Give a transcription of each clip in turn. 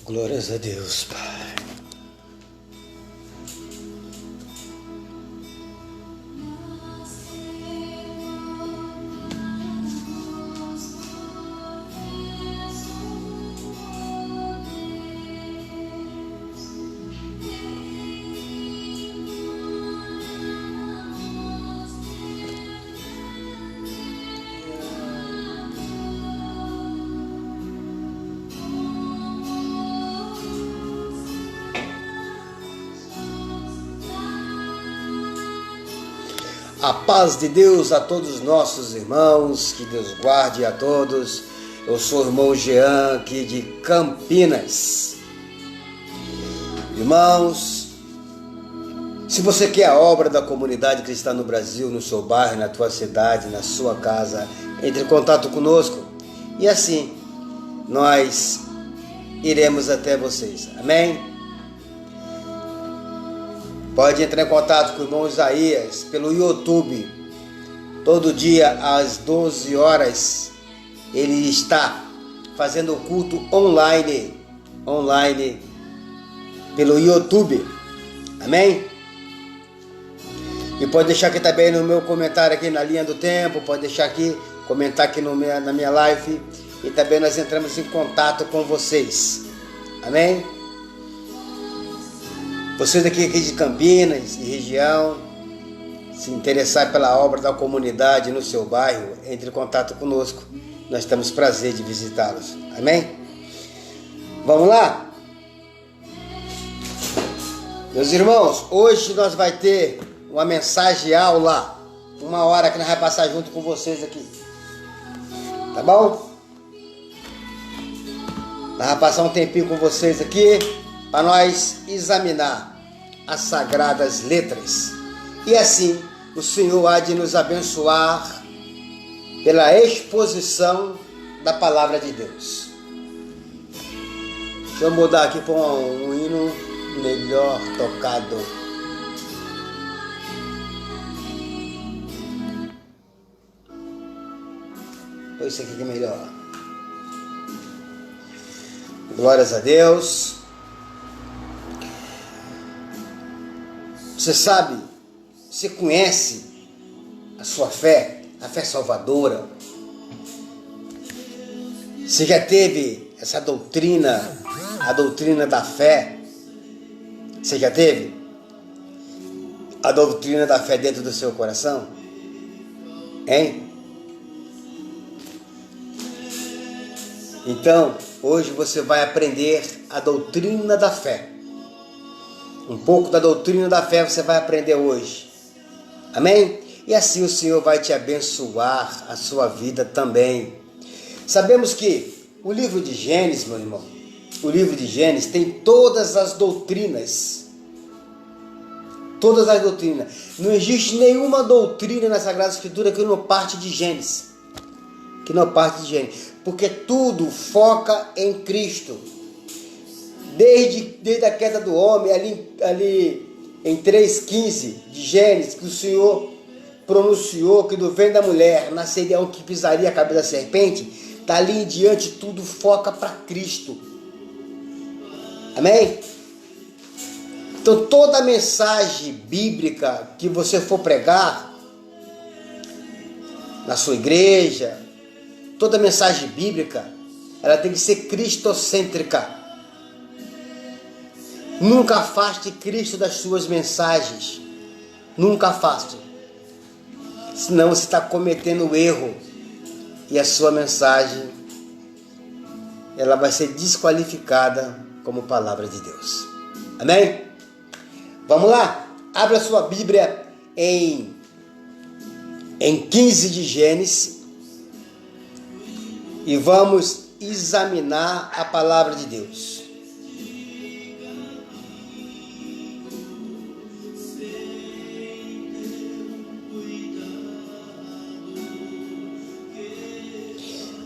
Glórias a Deus, Pai. A paz de Deus a todos os nossos irmãos, que Deus guarde a todos. Eu sou o irmão Jean, aqui de Campinas. Irmãos, se você quer a obra da comunidade cristã no Brasil, no seu bairro, na tua cidade, na sua casa, entre em contato conosco e assim nós iremos até vocês. Amém? Pode entrar em contato com o irmão Isaías pelo YouTube. Todo dia às 12 horas ele está fazendo o culto online pelo YouTube. Amém? E pode deixar aqui também no meu comentário aqui na linha do tempo, pode deixar aqui, comentar aqui na minha live e também nós entramos em contato com vocês. Amém? Vocês aqui de Campinas e região, se interessar pela obra da comunidade no seu bairro, entre em contato conosco. Nós temos prazer de visitá-los. Amém? Vamos lá? Meus irmãos, hoje nós vamos ter uma mensagem aula, 1 hora que nós vamos passar junto com vocês aqui. Tá bom? Nós vamos passar um tempinho com vocês aqui, para nós examinar as sagradas letras. E assim o Senhor há de nos abençoar pela exposição da palavra de Deus. Deixa eu mudar aqui para um hino melhor tocado. Põe isso aqui que é melhor. Glórias a Deus. Você sabe, você conhece a sua fé, a fé salvadora. Você já teve essa doutrina, a doutrina da fé? Você já teve a doutrina da fé dentro do seu coração? Hein? Então, hoje você vai aprender a doutrina da fé. Um pouco da doutrina da fé você vai aprender hoje. Amém? E assim o Senhor vai te abençoar a sua vida também. Sabemos que o livro de Gênesis, meu irmão, o livro de Gênesis tem todas as doutrinas. Todas as doutrinas. Não existe nenhuma doutrina na Sagrada Escritura que não parte de Gênesis. Porque tudo foca em Cristo. Desde a queda do homem, ali em 3,15 de Gênesis, que o Senhor pronunciou que do ventre da mulher nasceria um que pisaria a cabeça da serpente, dali em diante tudo foca para Cristo. Amém? Então toda mensagem bíblica que você for pregar na sua igreja, toda mensagem bíblica, ela tem que ser cristocêntrica. Nunca afaste Cristo das suas mensagens. Nunca afaste. Senão você está cometendo erro. E a sua mensagem, ela vai ser desqualificada como palavra de Deus. Amém? Vamos lá? Abra sua Bíblia em 15 de Gênesis. E vamos examinar a palavra de Deus.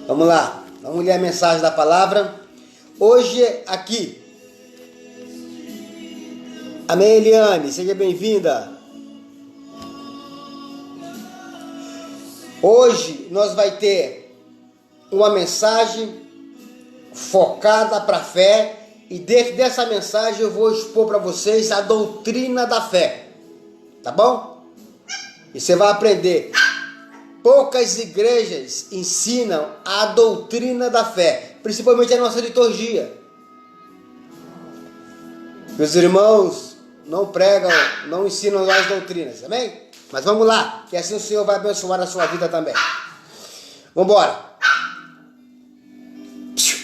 Vamos lá, vamos ler a mensagem da palavra. Hoje aqui. Amém, Eliane? Seja bem-vinda. Hoje nós vai ter uma mensagem focada para a fé E dentro dessa mensagem eu vou expor para vocês a doutrina da fé. Tá bom? E você vai aprender. Poucas igrejas ensinam a doutrina da fé, principalmente a nossa liturgia. Meus irmãos não pregam, não ensinam as doutrinas, amém? Mas vamos lá, que assim o Senhor vai abençoar a sua vida também. Vamos embora.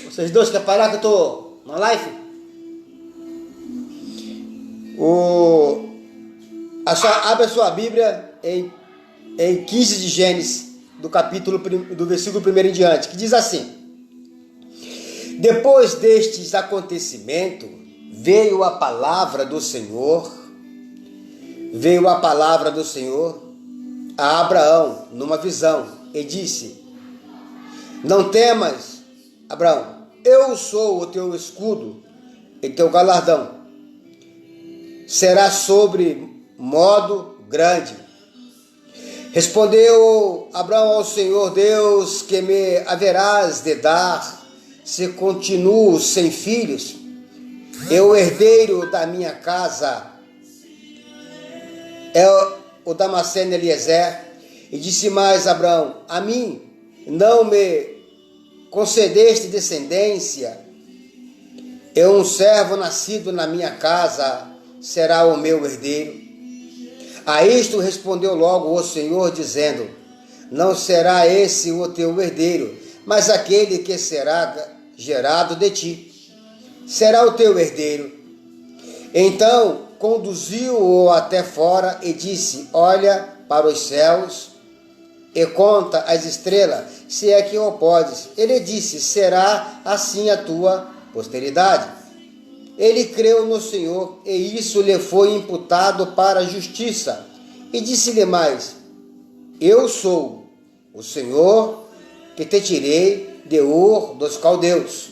Vocês dois querem parar que eu estou na live? Abre a sua Bíblia em 15 de Gênesis, do versículo 1 em diante, que diz assim: Depois destes acontecimentos, veio a palavra do Senhor a Abraão numa visão e disse: Não temas, Abraão, eu sou o teu escudo e teu galardão será sobre modo grande. Respondeu Abraão ao Senhor Deus: Que me haverás de dar se continuo sem filhos? E o herdeiro da minha casa é o Damasceno Eliezer. E disse mais Abraão: A mim não me concedeste descendência, e um servo nascido na minha casa será o meu herdeiro. A isto respondeu logo o Senhor, dizendo: Não será esse o teu herdeiro, mas aquele que será gerado de ti será o teu herdeiro. Então conduziu-o até fora e disse: Olha para os céus e conta as estrelas, se é que o podes. Ele disse: Será assim a tua posteridade. Ele creu no Senhor, e isso lhe foi imputado para a justiça. E disse-lhe mais: Eu sou o Senhor que te tirei de Ur dos Caldeus,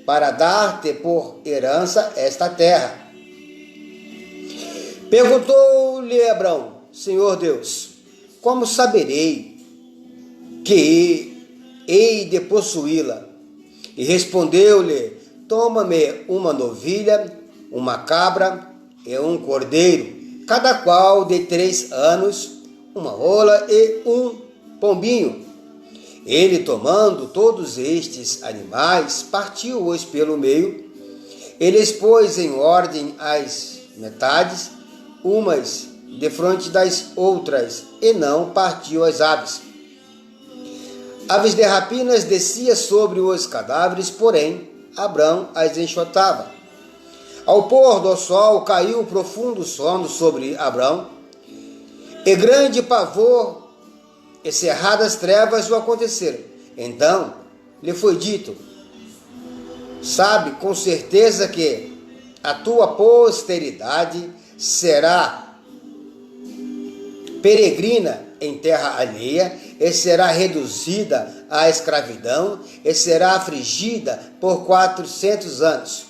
para dar-te por herança esta terra. Perguntou-lhe Abraão: Senhor Deus, como saberei que hei de possuí-la? E respondeu-lhe: Toma-me uma novilha, uma cabra e um cordeiro, cada qual de 3 anos, uma rola e um pombinho. Ele, tomando todos estes animais, partiu-os pelo meio. Ele expôs em ordem as metades, umas defronte das outras, e não partiu as aves. Aves de rapinas descia sobre os cadáveres, porém Abraão as enxotava. Ao pôr do sol caiu um profundo sono sobre Abraão, e grande pavor e cerradas trevas o aconteceram. Então lhe foi dito: Sabe com certeza que a tua posteridade será peregrina em terra alheia, e será reduzida à escravidão, e será afligida por 400 anos.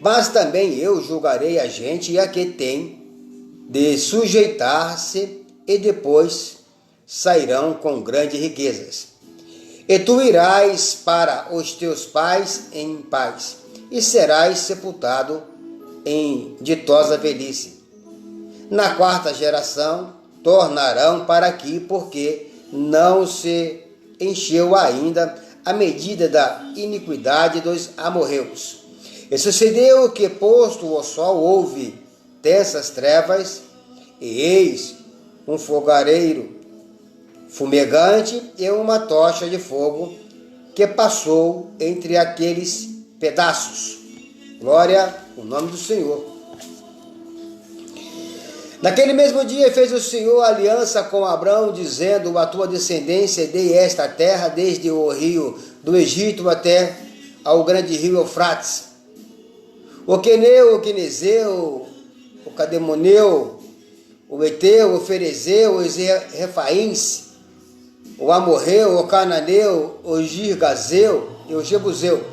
Mas também eu julgarei a gente a que tem de sujeitar-se, e depois sairão com grandes riquezas. E tu irás para os teus pais em paz, e serás sepultado em ditosa velhice. Na 4ª geração tornarão para aqui, porque não se encheu ainda a medida da iniquidade dos amorreus. E sucedeu que, posto o sol, houve densas trevas, e eis um fogareiro fumegante e uma tocha de fogo que passou entre aqueles pedaços. Glória ao nome do Senhor. Naquele mesmo dia fez o Senhor aliança com Abraão, dizendo: A tua descendência dei esta terra, desde o rio do Egito até ao grande rio Eufrates. O queneu, o quenezeu, o cademoneu, o eteu, o ferezeu, os refaíns, o amorreu, o cananeu, o girgazeu e o jebuseu.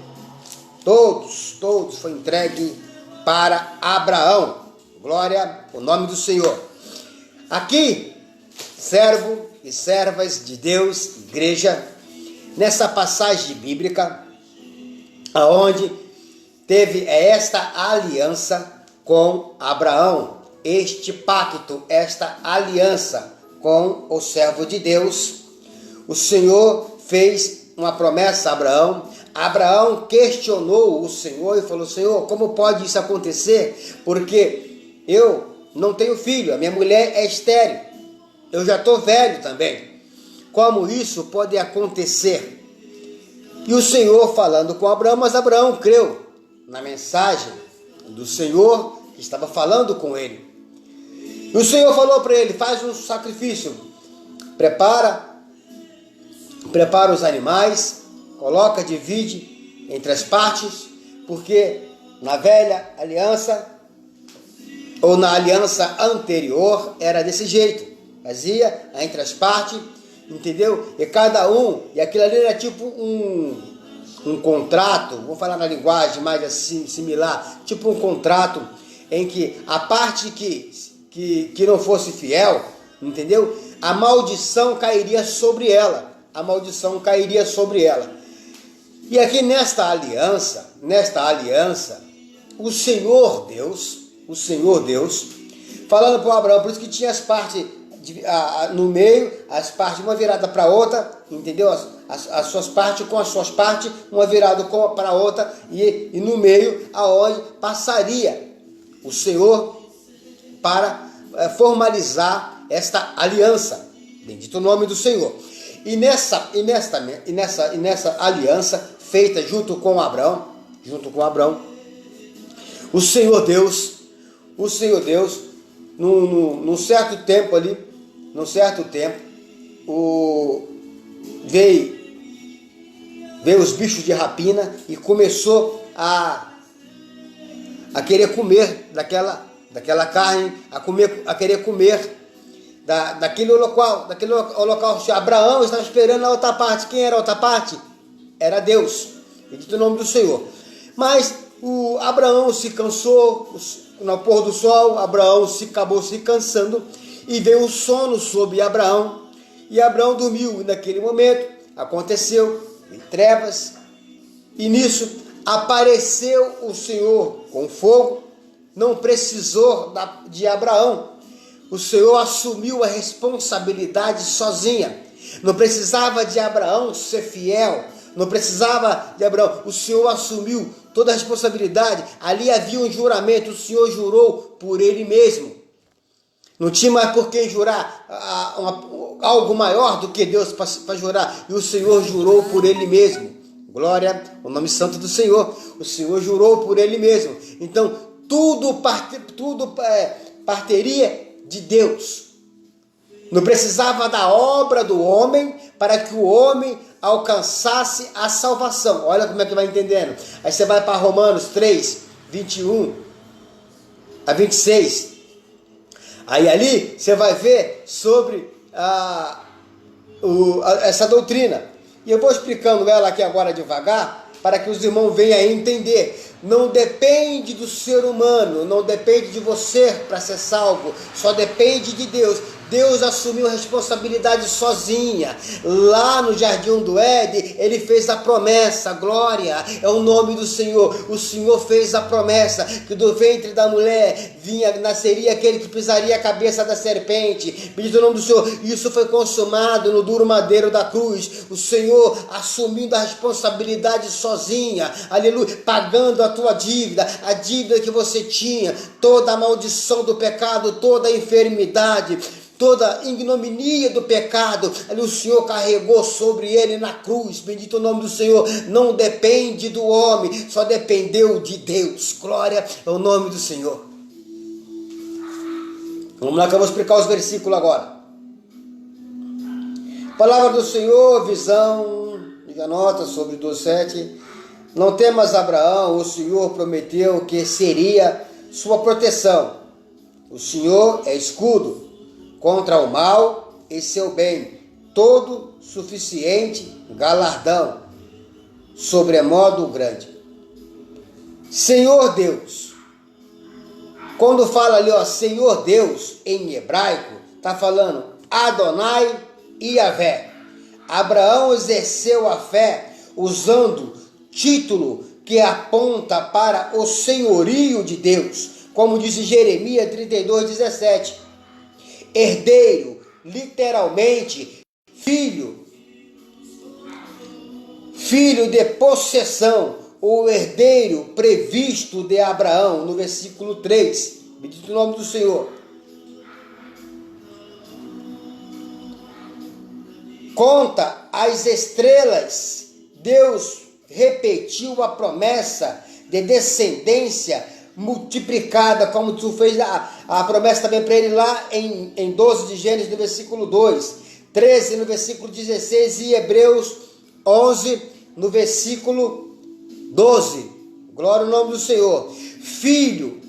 Todos foi entregue para Abraão. Glória ao nome do Senhor. Aqui, servo e servas de Deus, igreja, nessa passagem bíblica, aonde teve esta aliança com Abraão, este pacto, esta aliança com o servo de Deus. O Senhor fez uma promessa a Abraão. Abraão questionou o Senhor e falou: Senhor, como pode isso acontecer? Porque eu não tenho filho, a minha mulher é estéril, eu já estou velho também. Como isso pode acontecer? E o Senhor falando com Abraão, mas Abraão creu na mensagem do Senhor que estava falando com ele. E o Senhor falou para ele: faz um sacrifício, prepara os animais, coloca, divide entre as partes, porque na velha aliança, ou na aliança anterior, era desse jeito, fazia entre as partes, entendeu? E cada um, e aquilo ali era tipo um contrato, vou falar na linguagem mais assim, similar, tipo um contrato, em que a parte que não fosse fiel, entendeu? A maldição cairia sobre ela, E aqui nesta aliança, o Senhor Deus, falando para Abraão, por isso que tinha as partes no meio, as partes uma virada para outra, entendeu? As suas partes com as suas partes, uma virada para a outra, e no meio aonde passaria o Senhor para formalizar esta aliança. Bendito o nome do Senhor. E nessa aliança feita junto com Abraão, o Senhor Deus, num certo tempo, veio os bichos de rapina e começou a querer comer daquela carne, a querer comer daquele holocausto. Abraão estava esperando a outra parte. Quem era a outra parte? Era Deus. Bendito o nome do Senhor. Mas Abraão se cansou, no pôr do sol, Abraão acabou se cansando, e veio o sono sobre Abraão, e Abraão dormiu. Naquele momento, aconteceu em trevas, e nisso apareceu o Senhor com fogo. Não precisou de Abraão. O Senhor assumiu a responsabilidade sozinha. Não precisava de Abraão ser fiel. Não precisava de Abraão. O Senhor assumiu toda a responsabilidade. Ali havia um juramento. O Senhor jurou por Ele mesmo. Não tinha mais por quem jurar algo maior do que Deus para jurar. E o Senhor jurou por Ele mesmo. Glória ao nome santo do Senhor. O Senhor jurou por Ele mesmo. Então, tudo partiria de Deus. Não precisava da obra do homem para que o homem alcançasse a salvação. Olha como é que vai entendendo. Aí você vai para Romanos 3, 21 a 26. Aí ali você vai ver sobre essa doutrina. E eu vou explicando ela aqui agora devagar, para que os irmãos venham a entender. Não depende do ser humano, não depende de você para ser salvo, só depende de Deus. Deus assumiu a responsabilidade sozinha. Lá no Jardim do Éden, Ele fez a promessa, glória, é o nome do Senhor. O Senhor fez a promessa que do ventre da mulher nasceria aquele que pisaria a cabeça da serpente. Bendito o nome do Senhor. Isso foi consumado no duro madeiro da cruz. O Senhor assumindo a responsabilidade sozinha, aleluia, pagando a tua dívida, a dívida que você tinha, toda a maldição do pecado, toda a enfermidade, toda a ignominia do pecado, ali o Senhor carregou sobre ele na cruz. Bendito o nome do Senhor. Não depende do homem, só dependeu de Deus. Glória ao nome do Senhor. Vamos lá que eu vou explicar os versículos agora. Palavra do Senhor, visão, diga nota sobre 12:7. Não temas, Abraão, o Senhor prometeu que seria sua proteção. O Senhor é escudo contra o mal e seu bem, todo suficiente galardão, sobremodo grande. Senhor Deus. Quando fala ali, Senhor Deus, em hebraico, está falando Adonai e Yahvé. Abraão exerceu a fé usando título que aponta para o senhorio de Deus, como diz Jeremias 32:17. Herdeiro, literalmente, filho de possessão, o herdeiro previsto de Abraão, no versículo 3. Bendito o nome do Senhor. Conta as estrelas. Deus repetiu a promessa de descendência multiplicada, como tu fez a promessa também para ele lá em 12 de Gênesis, no versículo 2, 13 no versículo 16 e Hebreus 11 no versículo 12. Glória ao nome do Senhor. Filho,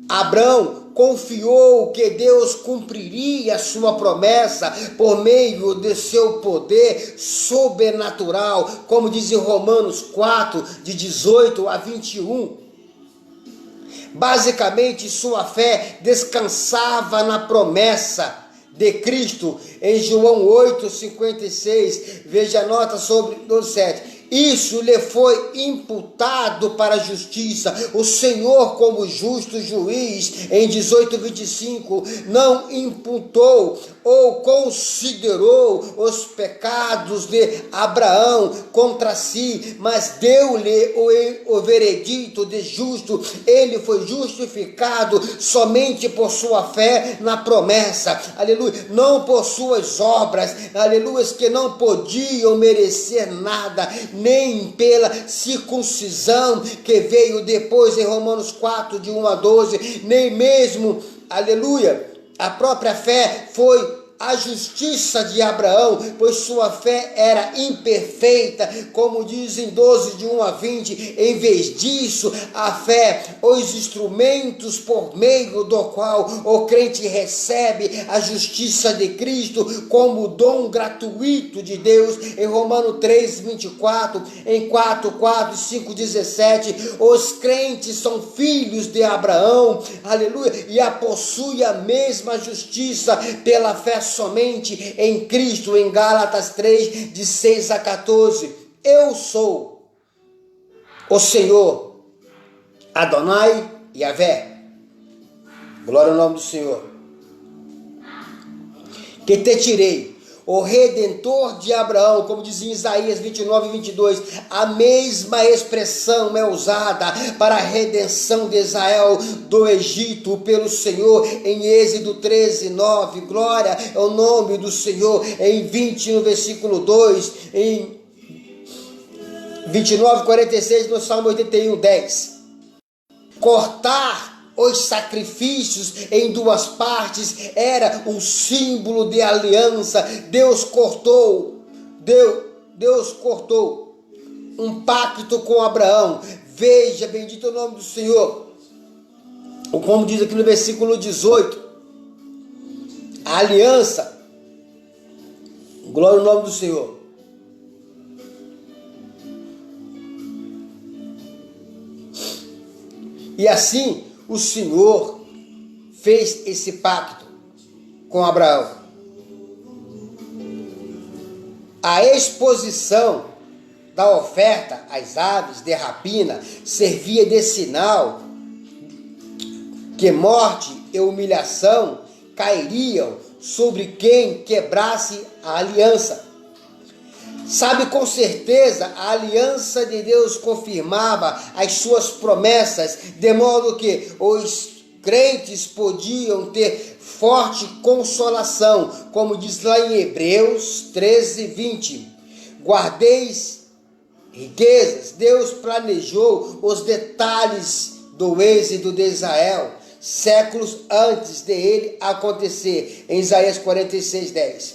Abrão confiou que Deus cumpriria a sua promessa por meio de seu poder sobrenatural, como diz em Romanos 4, de 18 a 21. Basicamente, sua fé descansava na promessa de Cristo. Em João 8:56, veja a nota sobre 12:7. Isso lhe foi imputado para a justiça. O Senhor, como justo juiz, em 18:25, não imputou ou considerou os pecados de Abraão contra si, mas deu-lhe o veredito de justo. Ele foi justificado somente por sua fé na promessa, aleluia, não por suas obras, aleluia, que não podiam merecer nada, nem pela circuncisão que veio depois em Romanos 4, de 1 a 12, nem mesmo, aleluia, a própria fé foi a justiça de Abraão, pois sua fé era imperfeita, como diz em 12, de 1 a 20. Em vez disso, a fé, os instrumentos por meio do qual o crente recebe a justiça de Cristo como dom gratuito de Deus. Em Romanos 3, 24, em 4, 4 e 5, 17, os crentes são filhos de Abraão, aleluia, e possuem a mesma justiça pela fé somente em Cristo. Em Gálatas 3, de 6 a 14. Eu sou o Senhor, Adonai Yahvé. Glória ao nome do Senhor. Que te tirei, o Redentor de Abraão, como dizia em Isaías 29 e 22, a mesma expressão é usada para a redenção de Israel do Egito pelo Senhor em Êxodo 13, 9, glória ao nome do Senhor. Em 20, no versículo 2, em 29, 46, no Salmo 81, 10. Cortar os sacrifícios em duas partes era um símbolo de aliança. Deus cortou um pacto com Abraão. Veja, bendito é o nome do Senhor, como diz aqui no versículo 18, a aliança, glória ao nome do Senhor. E assim o Senhor fez esse pacto com Abraão. A exposição da oferta às aves de rapina servia de sinal que morte e humilhação cairiam sobre quem quebrasse a aliança. Sabe, com certeza, a aliança de Deus confirmava as suas promessas, de modo que os crentes podiam ter forte consolação, como diz lá em Hebreus 13, 20. Guardeis riquezas. Deus planejou os detalhes do êxodo de Israel séculos antes de ele acontecer. Em Isaías 46, 10.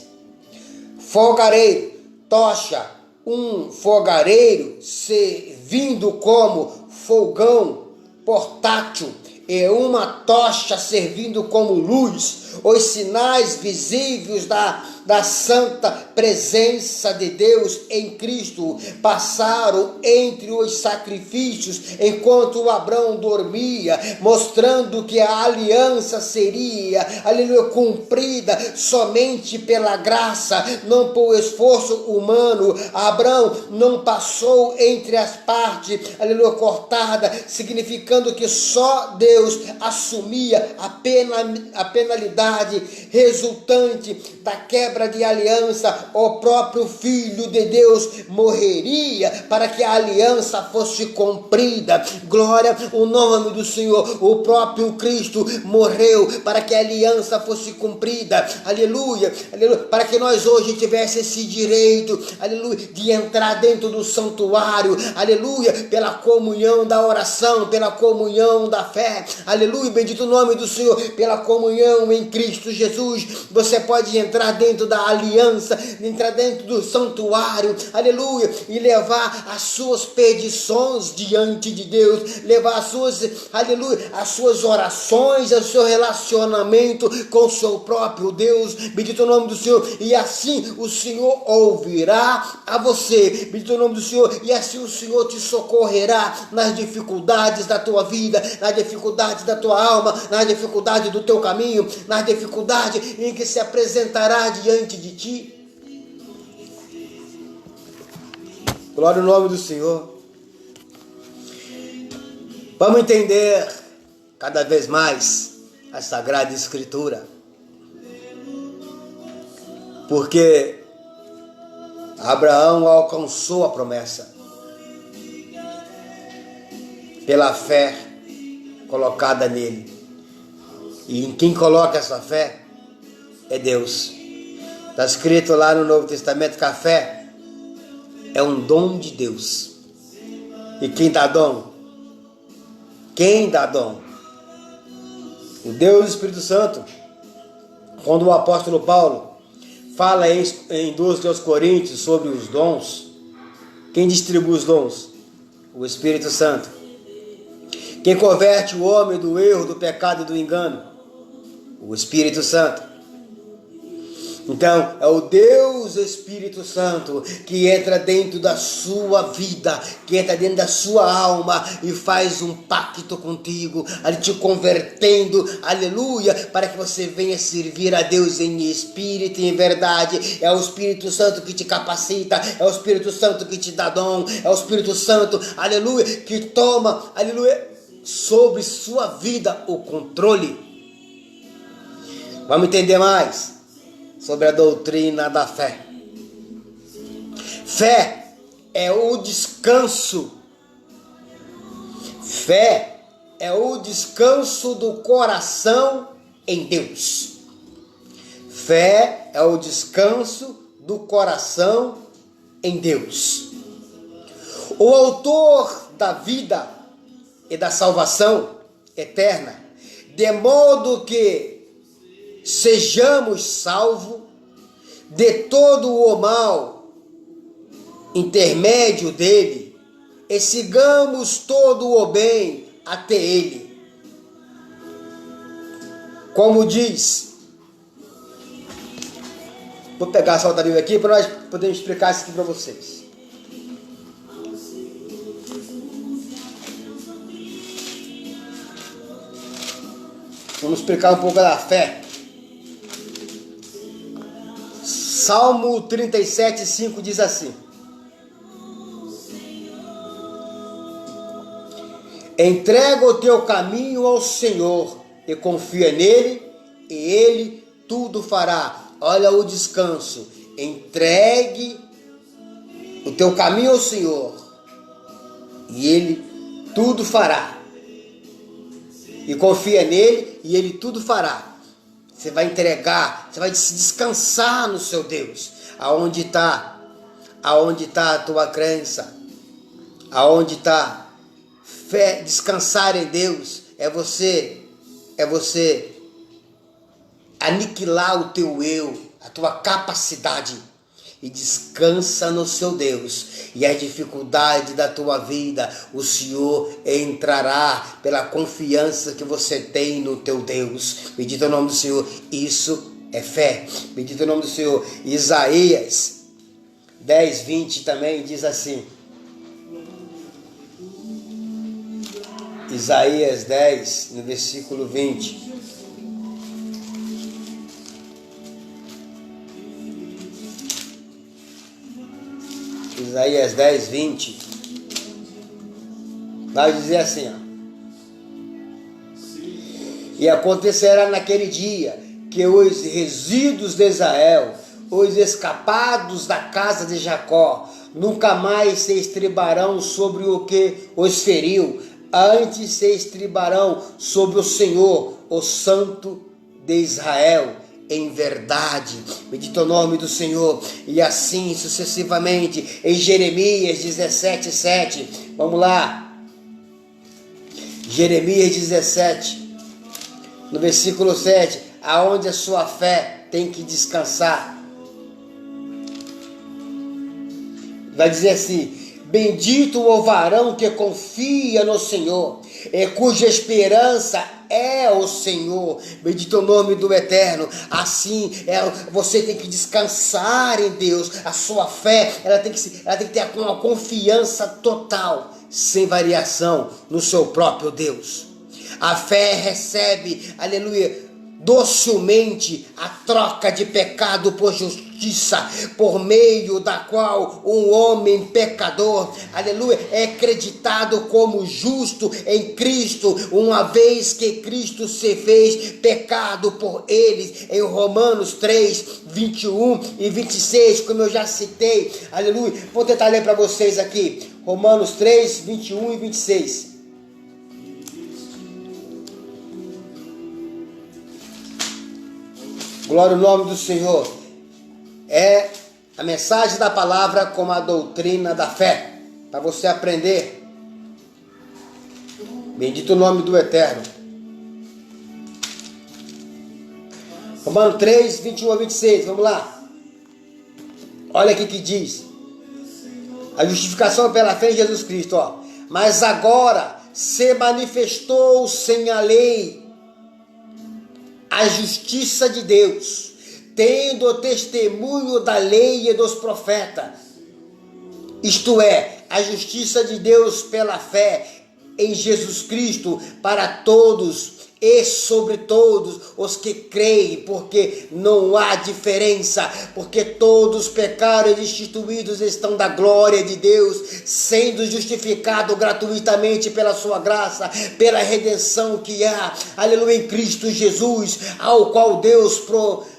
Fogareiro, tocha, um fogareiro servindo como fogão portátil e uma tocha servindo como luz. Os sinais visíveis da santa presença de Deus em Cristo passaram entre os sacrifícios enquanto Abraão dormia, mostrando que a aliança seria, aleluia, cumprida somente pela graça, não por esforço humano. Abraão não passou entre as partes, aleluia, cortada, significando que só Deus assumia a penalidade resultante da quebra de aliança. O próprio Filho de Deus morreria para que a aliança fosse cumprida. Glória ao nome do Senhor. O próprio Cristo morreu para que a aliança fosse cumprida. Aleluia, aleluia, para que nós hoje tivéssemos esse direito, aleluia, de entrar dentro do santuário, aleluia, pela comunhão da oração, pela comunhão da fé, aleluia, bendito o nome do Senhor, pela comunhão em Cristo Jesus. Você pode entrar dentro da aliança, entrar dentro do santuário, aleluia, e levar as suas petições diante de Deus, levar as suas, aleluia, as suas orações, o seu relacionamento com o seu próprio Deus, bendito o nome do Senhor, e assim o Senhor ouvirá a você, bendito o nome do Senhor, e assim o Senhor te socorrerá nas dificuldades da tua vida, nas dificuldades da tua alma, nas dificuldades do teu caminho, nas dificuldades em que se apresentará diante de ti. Glória ao nome do Senhor. Vamos entender cada vez mais a Sagrada Escritura, porque Abraão alcançou a promessa pela fé colocada nele. E em quem coloca essa fé é Deus. Está escrito lá no Novo Testamento que a fé é um dom de Deus. E quem dá dom? Quem dá dom? O Deus do Espírito Santo. Quando o apóstolo Paulo fala em 2 aos Coríntios sobre os dons, quem distribui os dons? O Espírito Santo. Quem converte o homem do erro, do pecado e do engano? O Espírito Santo. Então, é o Deus Espírito Santo que entra dentro da sua vida, que entra dentro da sua alma e faz um pacto contigo, ali te convertendo, aleluia, para que você venha servir a Deus em espírito e em verdade. É o Espírito Santo que te capacita, é o Espírito Santo que te dá dom, é o Espírito Santo, aleluia, que toma, aleluia, sobre sua vida o controle. Vamos entender mais sobre a doutrina da fé. Fé é o descanso. Fé é o descanso do coração em Deus. Fé é o descanso do coração em Deus. O autor da vida e da salvação eterna, de modo que sejamos salvos de todo o mal intermédio dele, e sigamos todo o bem até ele. Como diz, vou pegar a salta Bíblia aqui para nós podermos explicar isso aqui para vocês. Vamos explicar um pouco da fé. Salmo 37:5 diz assim: entrega o teu caminho ao Senhor e confia nele, e ele tudo fará. Olha o descanso. Entregue o teu caminho ao Senhor e ele tudo fará. E confia nele e ele tudo fará. Você vai entregar, você vai se descansar no seu Deus. Aonde está a tua crença? Aonde está fé? Descansar em Deus é você aniquilar o teu eu, a tua capacidade, e descansa no seu Deus. E a dificuldade da tua vida, o Senhor entrará pela confiança que você tem no teu Deus. Bendito é o nome do Senhor. Isso é fé. Bendito é o nome do Senhor. Isaías 10, 20 também diz assim. Isaías 10, no versículo 20. Isaías 10, 20. Vai dizer assim, ó. E acontecerá naquele dia que os resíduos de Israel, os escapados da casa de Jacó, nunca mais se estribarão sobre o que os feriu, antes se estribarão sobre o Senhor, o Santo de Israel, em verdade. Bendito é o nome do Senhor. E assim sucessivamente, em Jeremias 17, 7. Vamos lá. Jeremias 17, no versículo 7. Aonde a sua fé tem que descansar. Vai dizer assim: bendito o varão que confia no Senhor, e cuja esperança é o Senhor. Bendito é o nome do Eterno. Assim, você tem que descansar em Deus. A sua fé, ela tem que ter uma confiança total, sem variação, no seu próprio Deus. A fé recebe, aleluia, docilmente a troca de pecado por justiça, por meio da qual um homem pecador, aleluia, é acreditado como justo em Cristo, uma vez que Cristo se fez pecado por eles, em Romanos 3, 21 e 26, como eu já citei, aleluia. Vou tentar ler para vocês aqui, Romanos 3, 21 e 26. Glória ao nome do Senhor. É a mensagem da palavra como a doutrina da fé. Para você aprender. Bendito o nome do Eterno. Romanos 3, 21 a 26. Vamos lá. Olha aqui que diz. A justificação pela fé em Jesus Cristo. Ó. Mas agora se manifestou sem a lei a justiça de Deus, tendo o testemunho da lei e dos profetas, isto é, a justiça de Deus pela fé em Jesus Cristo para todos e sobre todos os que creem, porque não há diferença, porque todos pecaram e destituídos estão da glória de Deus, sendo justificados gratuitamente pela sua graça, pela redenção que há, aleluia, em Cristo Jesus, ao qual Deus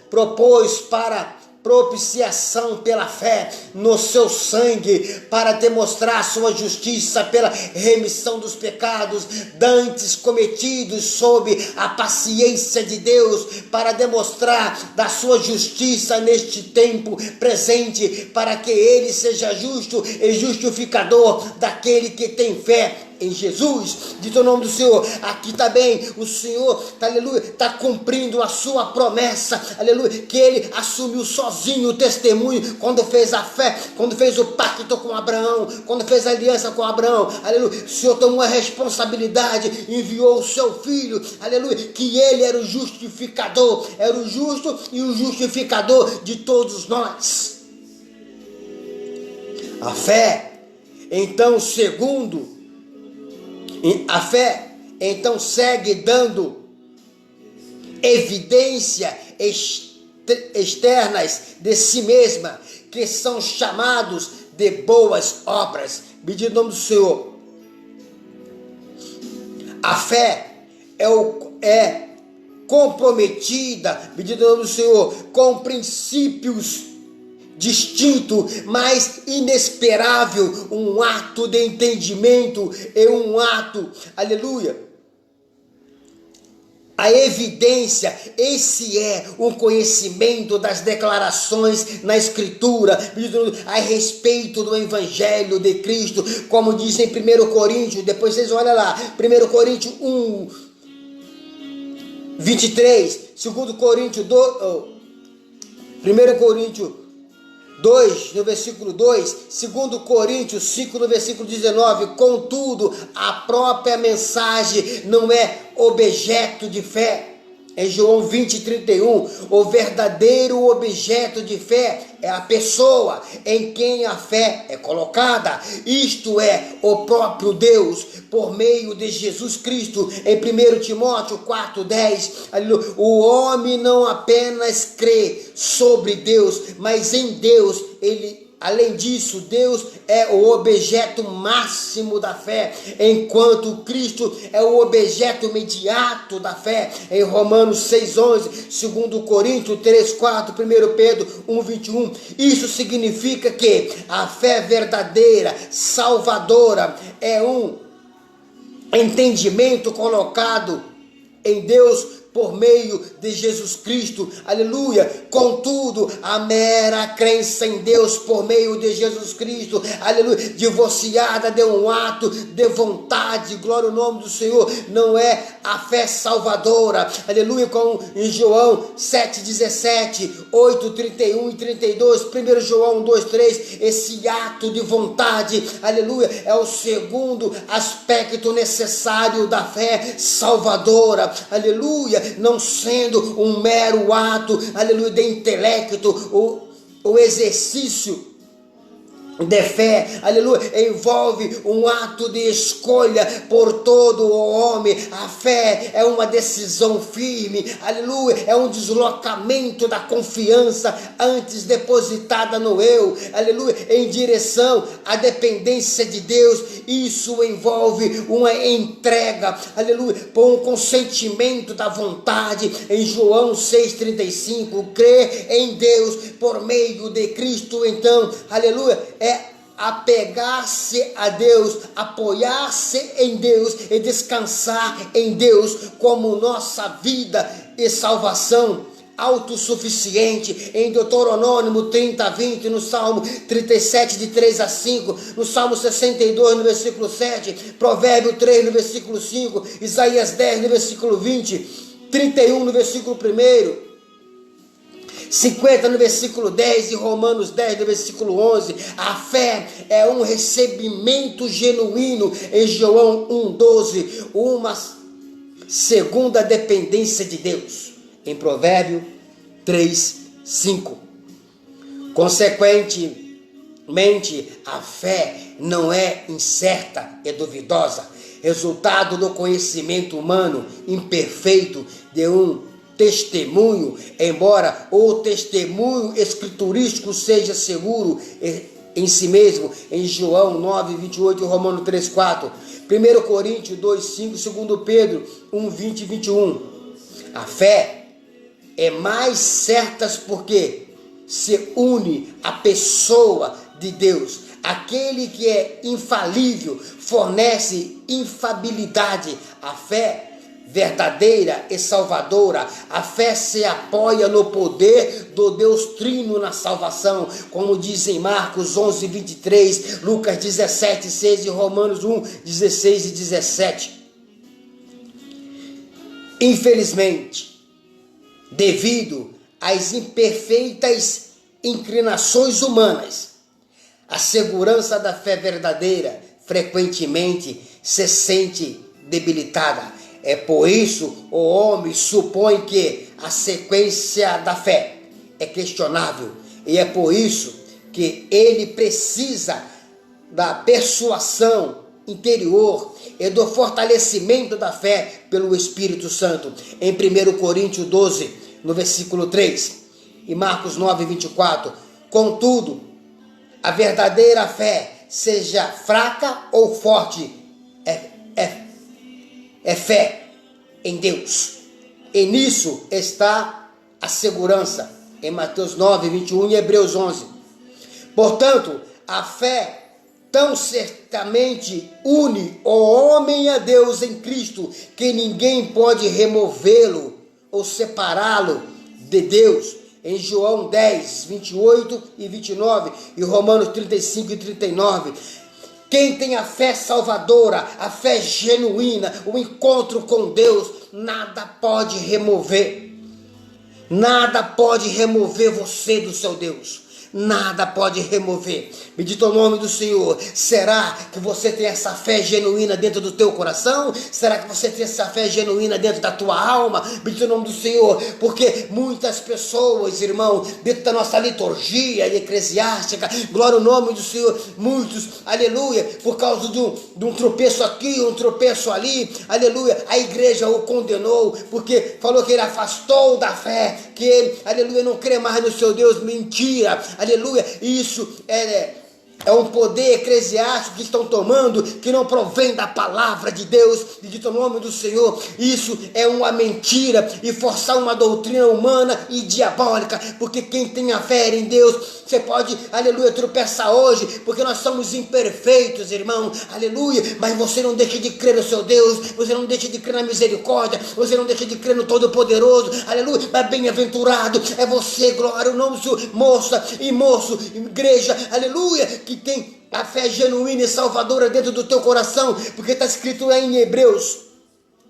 propôs para propiciação pela fé no seu sangue, para demonstrar sua justiça pela remissão dos pecados dantes cometidos sob a paciência de Deus, para demonstrar da sua justiça neste tempo presente, para que ele seja justo e justificador daquele que tem fé em Jesus. Diz o nome do Senhor. Aqui também o Senhor, aleluia, está cumprindo a sua promessa, aleluia, que ele assumiu sozinho o testemunho quando fez a fé, quando fez o pacto com Abraão, quando fez a aliança com Abraão, aleluia. O Senhor tomou a responsabilidade, enviou o seu filho, aleluia, que ele era o justificador, era o justo e o justificador de todos nós. A fé, então, a fé, então, segue dando evidência externas de si mesma, que são chamados de boas obras. Bendito o nome do Senhor. A fé é comprometida, bendito o nome do Senhor, com princípios distinto, mas inesperável, um ato de entendimento e um ato, aleluia, a evidência, esse é o conhecimento das declarações na Escritura, a respeito do Evangelho de Cristo, como diz em 1 Coríntios, depois vocês olham lá, 1 Coríntios 1, 23, 2 Coríntios 1 Coríntios 2, no versículo 2, 2 Coríntios 5, no versículo 19, contudo, a própria mensagem não é objeto de fé. Em João 20, 31, o verdadeiro objeto de fé é a pessoa em quem a fé é colocada, isto é, o próprio Deus, por meio de Jesus Cristo. Em 1 Timóteo 4,10, o homem não apenas crê sobre Deus, mas em Deus ele. Além disso, Deus é o objeto máximo da fé, enquanto Cristo é o objeto imediato da fé. Em Romanos 6,11, 2 Coríntios 3,4, 1 Pedro 1,21. Isso significa que a fé verdadeira, salvadora, é um entendimento colocado em Deus por meio de Jesus Cristo, aleluia. Contudo, a mera crença em Deus por meio de Jesus Cristo, aleluia, divorciada de um ato de vontade, glória ao nome do Senhor, não é a fé salvadora, aleluia, como em João 7,17, 8, 31 e 32, 1 João 2,3, esse ato de vontade, aleluia, é o segundo aspecto necessário da fé salvadora, aleluia, não sendo um mero ato, aleluia, de intelecto, o exercício de fé, aleluia, envolve um ato de escolha por todo o homem. A fé é uma decisão firme, aleluia, é um deslocamento da confiança antes depositada no eu, aleluia, em direção à dependência de Deus. Isso envolve uma entrega, aleluia, por um consentimento da vontade. Em João 6,35, crer em Deus por meio de Cristo, então, aleluia, é apegar-se a Deus, apoiar-se em Deus e descansar em Deus como nossa vida e salvação autossuficiente. Em Deuteronômio 30, 20, no Salmo 37, de 3 a 5, no Salmo 62, no versículo 7, Provérbio 3, no versículo 5, Isaías 10, no versículo 20, 31, no versículo 1, 50 no versículo 10 e Romanos 10 no versículo 11. A fé é um recebimento genuíno em João 1,12, uma segunda dependência de Deus em Provérbio 3, 5. Consequentemente, a fé não é incerta e duvidosa, resultado do conhecimento humano imperfeito de um testemunho, embora o testemunho escriturístico seja seguro em si mesmo, em João 9, 28 e Romanos 3, 4, 1 Coríntios 2, 5, 2 Pedro 1, 20 e 21. A fé é mais certa porque se une à pessoa de Deus. Aquele que é infalível fornece infabilidade. A fé verdadeira e salvadora, a fé se apoia no poder do Deus Trino na salvação, como diz em Marcos 11, 23, Lucas 17, 6 e Romanos 1, 16 e 17. Infelizmente, devido às imperfeitas inclinações humanas, a segurança da fé verdadeira frequentemente se sente debilitada. É por isso o homem supõe que a sequência da fé é questionável. E é por isso que ele precisa da persuasão interior e do fortalecimento da fé pelo Espírito Santo. Em 1 Coríntios 12, no versículo 3, e Marcos 9, 24. Contudo, a verdadeira fé, seja fraca ou forte, é fé em Deus. E nisso está a segurança. Em Mateus 9, 21 e Hebreus 11. Portanto, a fé tão certamente une o homem a Deus em Cristo, que ninguém pode removê-lo ou separá-lo de Deus. Em João 10, 28 e 29 e Romanos 35 e 39. Quem tem a fé salvadora, a fé genuína, o encontro com Deus, nada pode remover. Nada pode remover você do seu Deus. nada pode remover. Bendito o nome do Senhor. Será que você tem essa fé genuína dentro do teu coração? Será que você tem essa fé genuína dentro da tua alma? Bendito o nome do Senhor. Porque muitas pessoas, irmão, dentro da nossa liturgia eclesiástica, glória ao nome do Senhor, muitos, aleluia, por causa de um tropeço aqui, um tropeço ali, aleluia, a igreja o condenou, porque falou que ele afastou da fé, que ele, aleluia, não crê mais no seu Deus. Mentira, aleluia. Isso é um poder eclesiástico que estão tomando, que não provém da palavra de Deus, bendito o nome do Senhor. Isso é uma mentira e forçar uma doutrina humana e diabólica, porque quem tem a fé em Deus, você pode, aleluia, tropeçar hoje, porque nós somos imperfeitos, irmão, aleluia, mas você não deixa de crer no seu Deus, você não deixa de crer na misericórdia, você não deixa de crer no Todo-Poderoso, aleluia, mas bem-aventurado é você, glória ao nome do Senhor, moça e moço, igreja, aleluia, que tem a fé genuína e salvadora dentro do teu coração, porque está escrito lá em Hebreus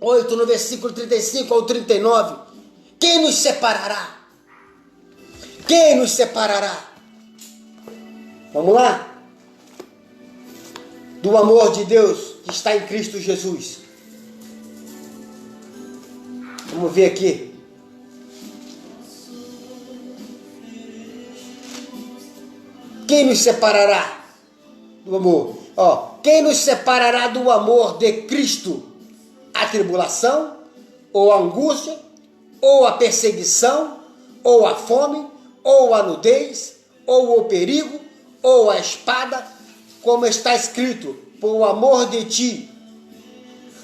8, no versículo 35 ao 39, quem nos separará? Quem nos separará? Vamos lá? Do amor de Deus que está em Cristo Jesus. Vamos ver aqui. Quem nos separará do amor? Quem nos separará do amor de Cristo? A tribulação, ou a angústia, ou a perseguição, ou a fome, ou a nudez, ou o perigo, ou a espada, como está escrito, por amor de ti,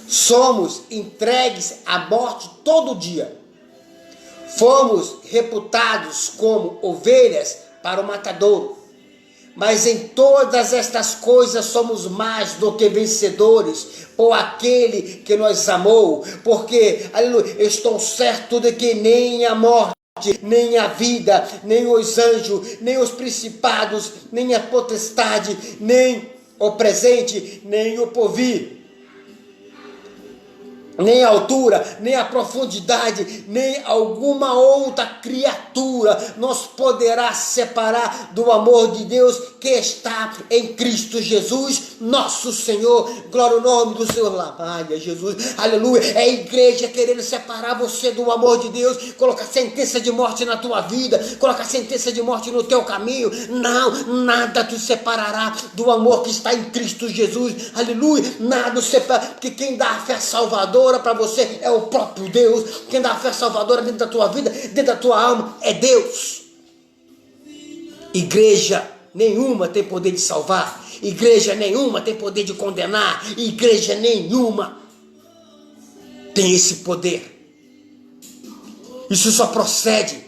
somos entregues à morte todo dia. Fomos reputados como ovelhas para o matadouro. Mas em todas estas coisas somos mais do que vencedores, por aquele que nos amou. Porque, aleluia, eu estou certo de que nem a morte, nem a vida, nem os anjos, nem os principados, nem a potestade, nem o presente, nem o porvir, nem a altura, nem a profundidade, nem alguma outra criatura nos poderá separar do amor de Deus que está em Cristo Jesus, nosso Senhor. Glória ao nome do Senhor. Aleluia, Jesus, aleluia. É a igreja querendo separar você do amor de Deus, colocar sentença de morte na tua vida, colocar sentença de morte no teu caminho. Não, nada te separará do amor que está em Cristo Jesus, aleluia. Nada separa, porque quem dá a fé salvadora para você é o próprio Deus. Quem dá a fé salvadora dentro da tua vida, dentro da tua alma, é Deus. Igreja nenhuma tem poder de salvar, igreja nenhuma tem poder de condenar, igreja nenhuma tem esse poder. Isso só procede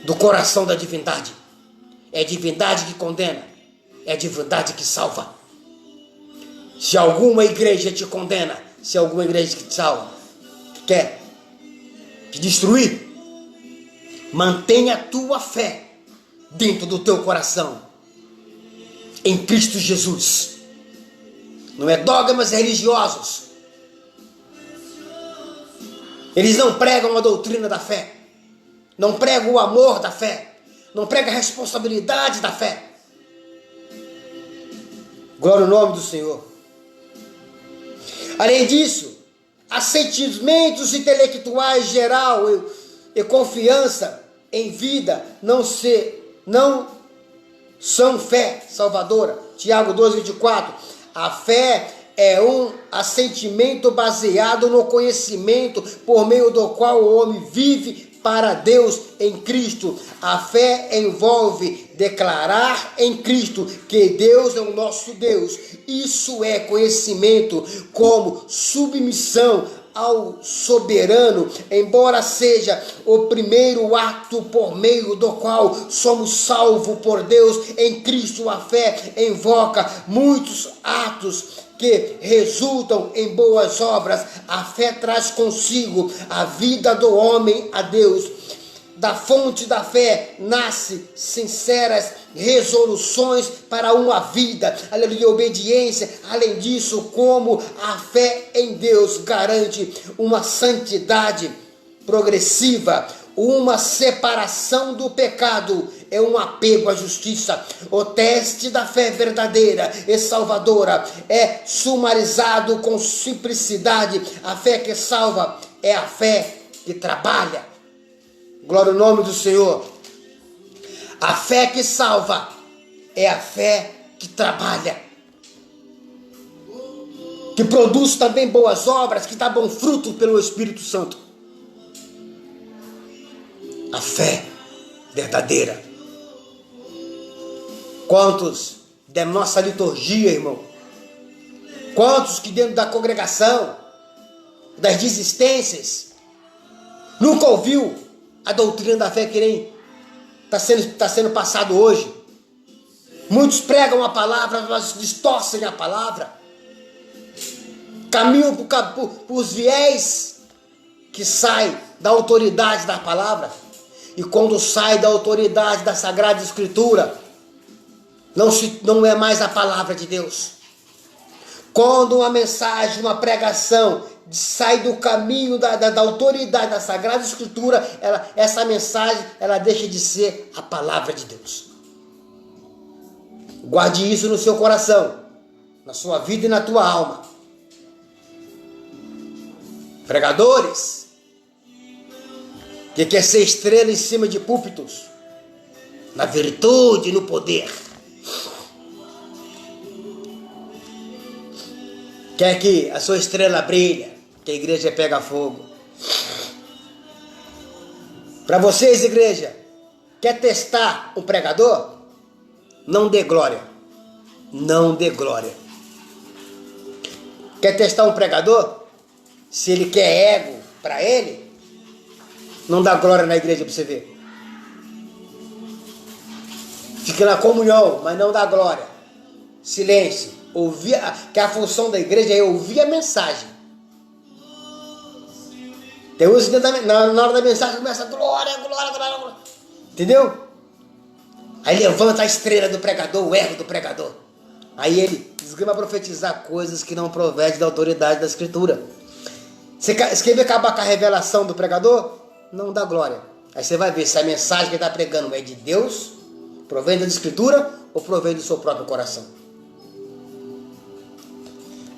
do coração da divindade. É a divindade que condena, é a divindade que salva. Se alguma igreja te condena, se alguma igreja que te salva, que quer te destruir, mantenha a tua fé dentro do teu coração, em Cristo Jesus. Não é dogmas religiosos. Eles não pregam a doutrina da fé, não pregam o amor da fé, não pregam a responsabilidade da fé. Glória ao nome do Senhor. Além disso, assentimentos intelectuais geral e confiança em vida não são fé salvadora. Tiago 2,24. A fé é um assentimento baseado no conhecimento por meio do qual o homem vive para Deus em Cristo. A fé envolve declarar em Cristo que Deus é o nosso Deus. Isso é conhecimento como submissão ao soberano, embora seja o primeiro ato por meio do qual somos salvos por Deus em Cristo. A fé invoca muitos atos que resultam em boas obras. A fé traz consigo a vida do homem a Deus. Da fonte da fé nasce sinceras resoluções para uma vida, aleluia, obediência. Além disso, como a fé em Deus garante uma santidade progressiva, uma separação do pecado é um apego à justiça. O teste da fé verdadeira e salvadora é sumarizado com simplicidade. A fé que salva é a fé que trabalha. Glória ao nome do Senhor. A fé que salva é a fé que trabalha, que produz também boas obras, que dá bom fruto pelo Espírito Santo. A fé verdadeira. Quantos da nossa liturgia, irmão? Quantos que dentro da congregação, das desistências, nunca ouviu a doutrina da fé que nem está sendo passado hoje? Muitos pregam a palavra, mas distorcem a palavra. Caminham por os viés que saem da autoridade da palavra. E quando sai da autoridade da Sagrada Escritura, não é mais a palavra de Deus. Quando uma mensagem, uma pregação sai do caminho da autoridade da Sagrada Escritura, essa mensagem ela deixa de ser a palavra de Deus. Guarde isso no seu coração, na sua vida e na tua alma. Pregadores que quer ser estrela em cima de púlpitos, na virtude e no poder, quer que a sua estrela brilhe, que a igreja pega fogo. Para vocês, igreja, quer testar um pregador? Não dê glória. Não dê glória. Quer testar um pregador? Se ele quer ego para ele, não dá glória na igreja para você ver. Fica na comunhão, mas não dá glória. Silêncio. Ouvir, que a função da igreja é ouvir a mensagem. Tem uns que na hora da mensagem começa glória, glória, glória, glória. Entendeu? Aí levanta a estrela do pregador, o ego do pregador. Aí ele desgrama a profetizar coisas que não provém da autoridade da Escritura. Você quer acabar com a revelação do pregador? Não dá glória. Aí você vai ver se a mensagem que ele está pregando é de Deus, provém da Escritura ou provém do seu próprio coração.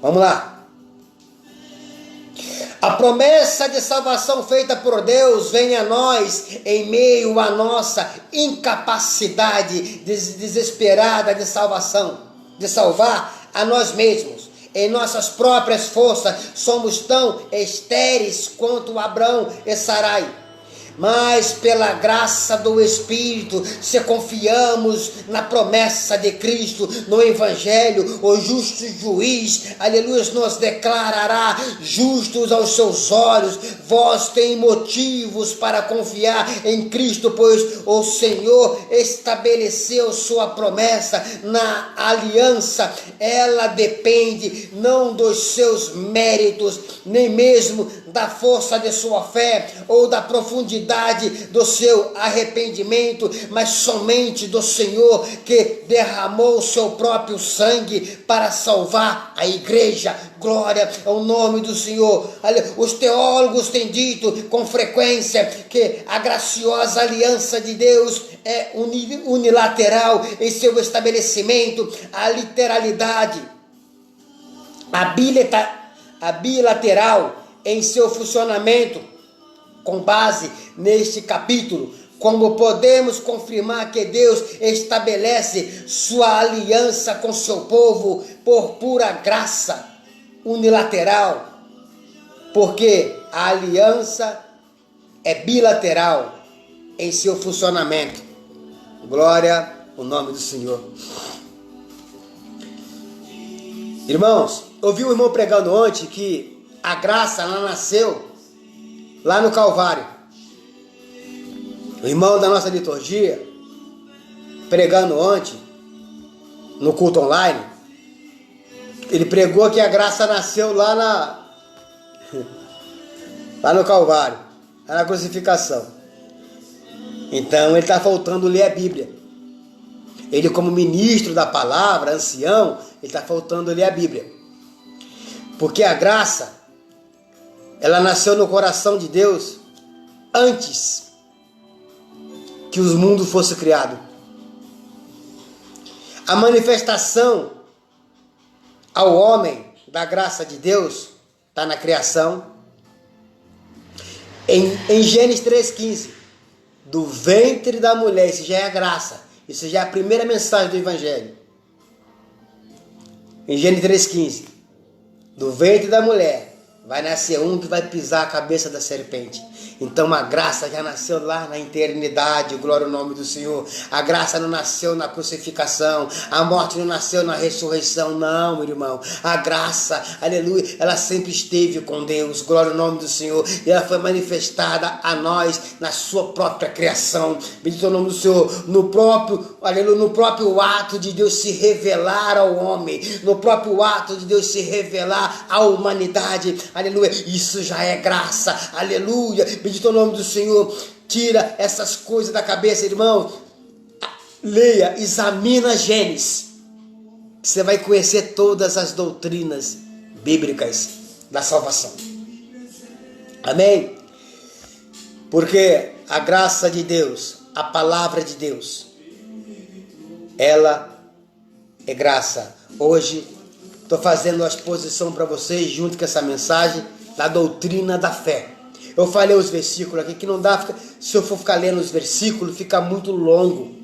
Vamos lá. A promessa de salvação feita por Deus vem a nós em meio à nossa incapacidade desesperada de salvação, de salvar a nós mesmos. Em nossas próprias forças somos tão estéreis quanto Abrão e Sarai. Mas pela graça do Espírito, se confiamos na promessa de Cristo, no Evangelho, o justo juiz, aleluia, nos declarará justos aos seus olhos. Vós tem motivos para confiar em Cristo, pois o Senhor estabeleceu sua promessa na aliança. Ela depende não dos seus méritos, nem mesmo da força de sua fé ou da profundidade do seu arrependimento, mas somente do Senhor, que derramou o seu próprio sangue para salvar a igreja. Glória ao nome do Senhor. Os teólogos têm dito com frequência que a graciosa aliança de Deus é unilateral em seu estabelecimento. A literalidade, a bilateral em seu funcionamento. Com base neste capítulo, como podemos confirmar que Deus estabelece sua aliança com seu povo por pura graça unilateral, porque a aliança é bilateral em seu funcionamento. Glória ao nome do Senhor. Irmãos, ouvi o irmão pregando ontem que a graça ela nasceu lá no Calvário. O irmão da nossa liturgia, pregando ontem, no culto online, ele pregou que a graça nasceu lá no Calvário, lá na crucificação. Então ele está faltando ler a Bíblia. Ele, como ministro da palavra, ancião, ele está faltando ler a Bíblia. Porque a graça, ela nasceu no coração de Deus antes que o mundo fosse criado. A manifestação ao homem da graça de Deus está na criação. Em Gênesis 3,15, do ventre da mulher, isso já é a graça, isso já é a primeira mensagem do Evangelho. Em Gênesis 3,15, do ventre da mulher vai nascer um que vai pisar a cabeça da serpente. Então a graça já nasceu lá na eternidade, glória ao nome do Senhor. A graça não nasceu na crucificação, a morte não nasceu na ressurreição, não, meu irmão. A graça, aleluia, ela sempre esteve com Deus, glória ao nome do Senhor. E ela foi manifestada a nós na sua própria criação. Bendito é o nome do Senhor, no próprio, aleluia, no próprio ato de Deus se revelar ao homem, no próprio ato de Deus se revelar à humanidade, aleluia. Isso já é graça, aleluia. Bendito é o nome do Senhor. Tira essas coisas da cabeça, irmão. Leia, examina Gênesis. Você vai conhecer todas as doutrinas bíblicas da salvação. Amém? Porque a graça de Deus, a palavra de Deus, ela é graça. Hoje estou fazendo a exposição para vocês, junto com essa mensagem, da doutrina da fé. Eu falei os versículos aqui, que não dá, se eu for ficar lendo os versículos, fica muito longo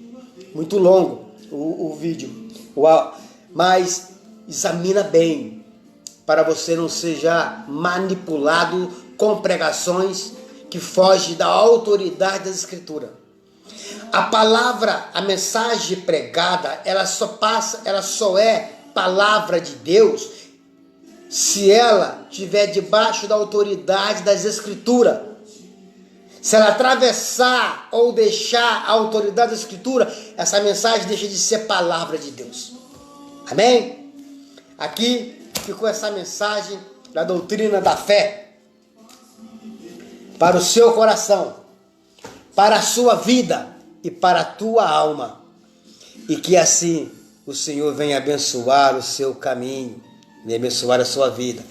o vídeo. Mas examina bem, para você não seja manipulado com pregações que fogem da autoridade da Escritura. A palavra, a mensagem pregada, ela só é palavra de Deus se ela estiver debaixo da autoridade das Escrituras. Se ela atravessar ou deixar a autoridade da Escritura, essa mensagem deixa de ser palavra de Deus. Amém? Aqui ficou essa mensagem da doutrina da fé para o seu coração, para a sua vida e para a tua alma. E que assim o Senhor venha abençoar o seu caminho e abençoar a sua vida.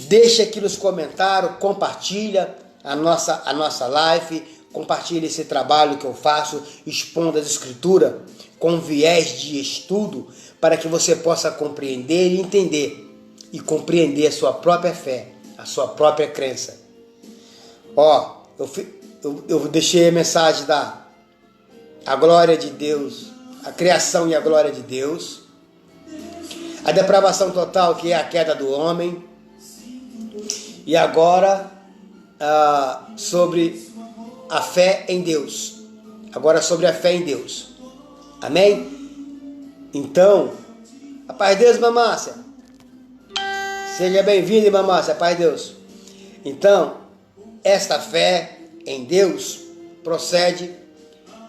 Deixa aqui nos comentários, compartilha a nossa live, compartilha esse trabalho que eu faço, expondo as Escrituras com viés de estudo, para que você possa compreender e entender, e compreender a sua própria fé, a sua própria crença. Eu deixei a mensagem a glória de Deus, a criação e a glória de Deus, a depravação total, que é a queda do homem, e agora sobre a fé em Deus. Agora sobre a fé em Deus. Amém? Então, a paz de Deus, irmã Márcia. Seja bem-vinda, irmã Márcia, a paz de Deus. Então, esta fé em Deus procede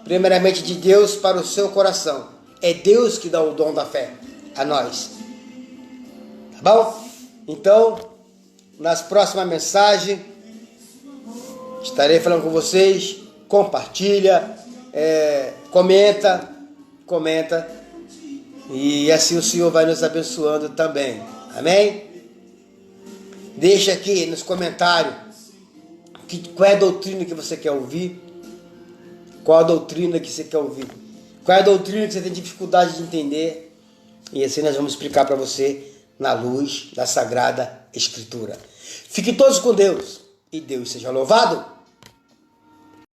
primeiramente de Deus para o seu coração. É Deus que dá o dom da fé a nós. Tá bom? Então, nas próximas mensagens, estarei falando com vocês. Compartilha, comenta. E assim o Senhor vai nos abençoando também. Amém? Deixa aqui nos comentários qual é a doutrina que você quer ouvir. Qual a doutrina que você quer ouvir? Qual é a doutrina que você tem dificuldade de entender? E assim nós vamos explicar para você na luz da Sagrada Escritura. Fiquem todos com Deus e Deus seja louvado.